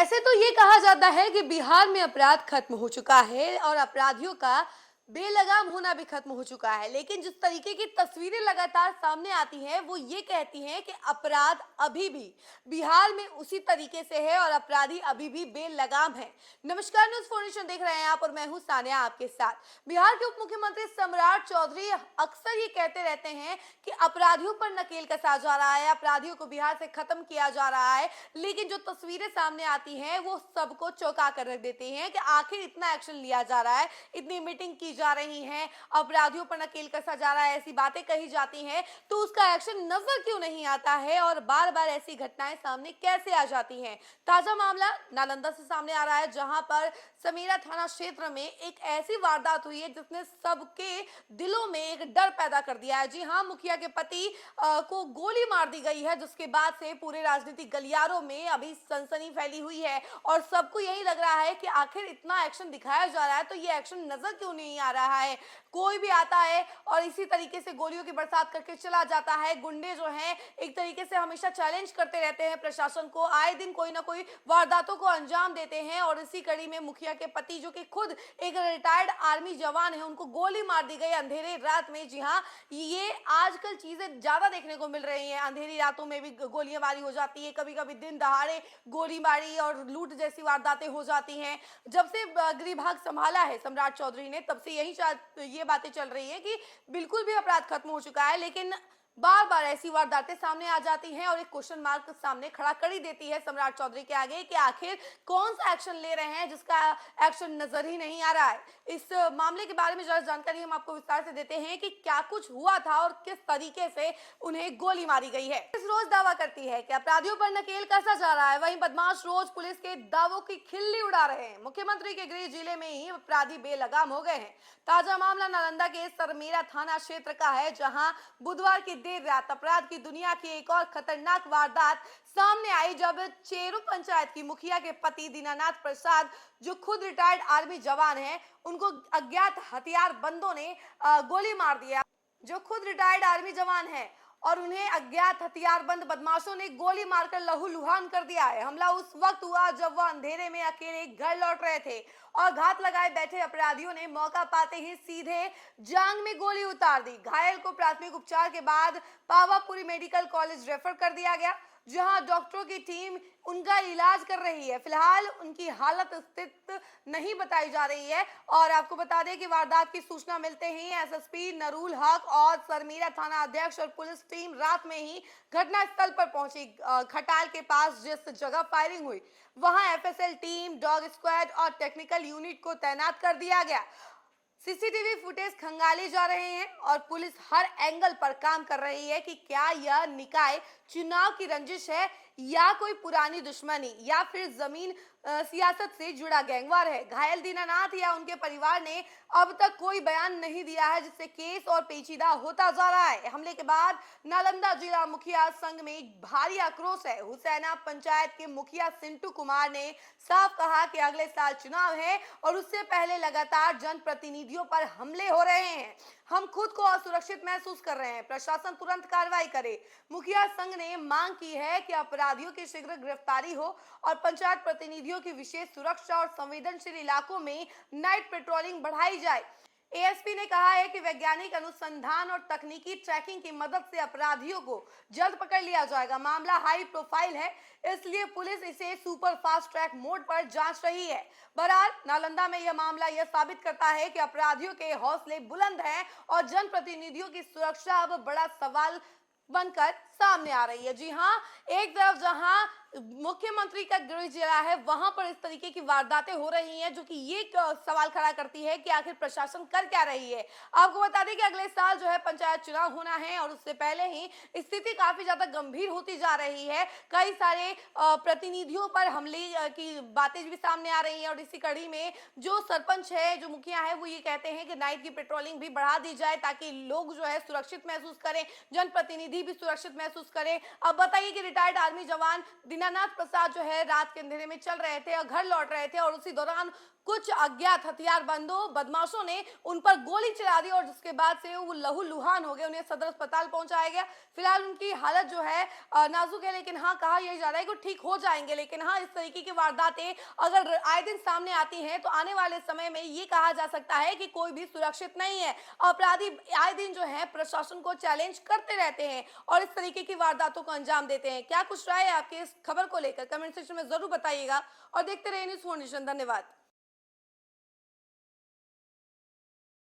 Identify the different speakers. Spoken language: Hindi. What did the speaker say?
Speaker 1: वैसे तो ये कहा जाता है कि बिहार में अपराध खत्म हो चुका है और अपराधियों का बेलगाम होना भी खत्म हो चुका है, लेकिन जिस तरीके की तस्वीरें लगातार सामने आती हैं वो ये कहती हैं कि अपराध अभी भी बिहार में उसी तरीके से है और अपराधी अभी भी बेलगाम है। नमस्कार, न्यूज़ फाउंडेशन देख रहे हैं आप और मैं हूं सानिया आपके साथ। बिहार के उप मुख्यमंत्री सम्राट चौधरी अक्सर ये कहते रहते हैं कि अपराधियों पर नकेल कसा जा रहा है, अपराधियों को बिहार से खत्म किया जा रहा है, लेकिन जो तस्वीरें सामने आती हैं वो सबको चौंका कर रख देती हैं कि आखिर इतना एक्शन लिया जा रहा है, इतनी मीटिंग की जा रही हैं, अपराधियों पर नकेल कसा जा रहा है, ऐसी बातें कही जाती हैं, तो उसका एक्शन नजर क्यों नहीं आता है और बार बार ऐसी घटनाएं सामने कैसे आ जाती हैं। ताजा मामला नालंदा से सामने आ रहा है, जहां पर समीरा थाना क्षेत्र में एक ऐसी वारदात हुई है जिसने सबके दिलों में एक डर पैदा कर दिया है। जी हाँ, मुखिया के पति को गोली मार दी गई है, जिसके बाद से पूरे राजनीतिक गलियारों में अभी सनसनी फैली हुई है और सबको यही लग रहा है कि आखिर इतना एक्शन दिखाया जा रहा है तो ये एक्शन नजर क्यों नहीं आ रहा है। कोई भी आता है और इसी तरीके से गोलियों की बरसात करके चला जाता है। गुंडे जो हैं एक तरीके से हमेशा चैलेंज करते रहते हैं प्रशासन को, आए दिन कोई ना कोई वारदातों को अंजाम देते हैं और इसी कड़ी में मुखिया के पति जो कि खुद एक रिटायर्ड आर्मी जवान है, उनको गोली मार दी गई अंधेरे रात में। जी हाँ, ये आजकल चीजें ज्यादा देखने को मिल रही हैं, अंधेरी रातों में भी गोलीबारी हो जाती है, कभी कभी दिन दहाड़े गोलीबारी और लूट जैसी वारदातें हो जाती हैं। जब से गृह विभाग संभाला है सम्राट चौधरी ने, तब से ये बातें चल रही है कि बिल्कुल भी अपराध खत्म हो चुका है, लेकिन बार बार ऐसी वारदातें सामने आ जाती हैं और एक क्वेश्चन मार्क सामने खड़ा कर ही देती है सम्राट चौधरी के आगे कि आखिर कौन सा एक्शन ले रहे हैं जिसका एक्शन नजर ही नहीं आ रहा है। इस मामले के बारे में जरा जानकारी हम आपको विस्तार से देते हैं कि क्या कुछ हुआ था और किस तरीके से उन्हें गोली मारी गई है। पुलिस रोज दावा करती है कि अपराधियों पर नकेल कसा जा रहा है, वहीं बदमाश रोज पुलिस के दावों की खिल्ली उड़ा रहे हैं। मुख्यमंत्री के गृह जिले में ही अपराधी बेलगाम हो गए हैं। ताजा मामला नालंदा के सरमेरा थाना क्षेत्र का है, जहां बुधवार की देर रात अपराध की दुनिया की एक और खतरनाक वारदात सामने आई, जब चेरू पंचायत की मुखिया के पति दीनानाथ प्रसाद, जो खुद रिटायर्ड आर्मी जवान हैं, उनको अज्ञात हथियार बंदों ने गोली मार दिया। जो खुद रिटायर्ड आर्मी जवान हैं और उन्हें अज्ञात हथियारबंद बदमाशों ने गोली मारकर लहूलुहान कर दिया है। हमला उस वक्त हुआ जब वह अंधेरे में अकेले घर लौट रहे थे और घात लगाए बैठे अपराधियों ने मौका पाते ही सीधे जांग में गोली उतार दी। घायल को प्राथमिक उपचार के बाद पावापुरी मेडिकल कॉलेज रेफर कर दिया गया, जहां डॉक्टरों की टीम उनका इलाज कर रही है। फिलहाल उनकी हालत स्थिर नहीं बताई जा रही है और आपको बता दें कि वारदात की सूचना मिलते ही एसएसपी नरूल हक और सरमीरा थाना अध्यक्ष और पुलिस टीम रात में ही घटनास्थल पर पहुंची। खटाल के पास जिस जगह फायरिंग हुई वहां एफएसएल टीम, डॉग स्क्वाड और टेक्निकल यूनिट को तैनात कर दिया गया। सीसीटीवी फुटेज खंगाले जा रहे हैं और पुलिस हर एंगल पर काम कर रही है कि क्या यह निकाय चुनाव की रंजिश है या कोई पुरानी दुश्मनी या फिर जमीन सियासत से जुड़ा गैंगवार है। घायल दीनानाथ या उनके परिवार ने अब तक कोई बयान नहीं दिया है, जिससे केस और पेचीदा होता जा रहा है। हमले के बाद नालंदा जिला मुखिया संघ में भारी आक्रोश है। हुसैना पंचायत के मुखिया सिंटू कुमार ने साफ कहा कि अगले साल चुनाव है और उससे पहले लगातार जनप्रतिनिधियों पर हमले हो रहे हैं। हम खुद को असुरक्षित महसूस कर रहे हैं, प्रशासन तुरंत कार्रवाई करे। मुखिया संघ ने मांग की है कि अपराधियों की शीघ्र गिरफ्तारी हो और पंचायत प्रतिनिधियों की विशेष सुरक्षा और संवेदनशील इलाकों में नाइट पेट्रोलिंग बढ़ाई जाए। एएसपी ने कहा है कि वैज्ञानिक अनुसंधान और तकनीकी ट्रैकिंग की मदद से अपराधियों को जल्द पकड़ लिया जाएगा। मामला हाई प्रोफाइल है, इसलिए पुलिस इसे सुपर फास्ट ट्रैक मोड पर जांच रही है। बहरहाल नालंदा में यह मामला यह साबित करता है कि अपराधियों के हौसले बुलंद हैं और जनप्रतिनिधियों की सुरक्षा अब बड़ा सवाल बनकर सामने आ रही है। जी हाँ, एक तरफ जहां मुख्यमंत्री का गृह जिला है, वहां पर इस तरीके की वारदातें हो रही हैं, जो कि ये सवाल खड़ा करती है कि आखिर प्रशासन कर क्या रही है। आपको बता दें कि अगले साल जो है पंचायत चुनाव होना है और उससे पहले ही स्थिति काफी ज्यादा गंभीर होती जा रही है। कई सारे प्रतिनिधियों पर हमले की बातें भी सामने आ रही हैं और इसी कड़ी में जो सरपंच है, जो मुखिया है, वो ये कहते हैं कि नाइट की पेट्रोलिंग भी बढ़ा दी जाए ताकि लोग जो है सुरक्षित महसूस करें, जनप्रतिनिधि भी सुरक्षित महसूस करें। अब बताइए कि रिटायर्ड आर्मी जवान दीनानाथ प्रसाद जो है रात के अंधेरे में चल रहे थे और घर लौट रहे थे और उसी दौरान कुछ अज्ञात हथियारबंदों बदमाशों ने उन पर गोली चला दी और जिसके बाद से वो लहूलुहान हो गए, उन्हें सदर अस्पताल पहुंचाया गया। फिलहाल उनकी हालत जो है नाजुक है, लेकिन हाँ, कहा यही जा रहा है कि वो ठीक हो जाएंगे। लेकिन हाँ, इस तरीके की वारदातें अगर आए दिन सामने आती हैं तो आने वाले समय में ये कहा जा सकता है कि कोई भी सुरक्षित नहीं है। अपराधी आए दिन जो है प्रशासन को चैलेंज करते रहते हैं और इस तरीके की वारदातों को अंजाम देते हैं। क्या कुछ राय है आपकी इस खबर को लेकर? कमेंट सेक्शन में जरूर बताइएगा और देखते रहिए न्यूज़ 4 नेशन। धन्यवाद।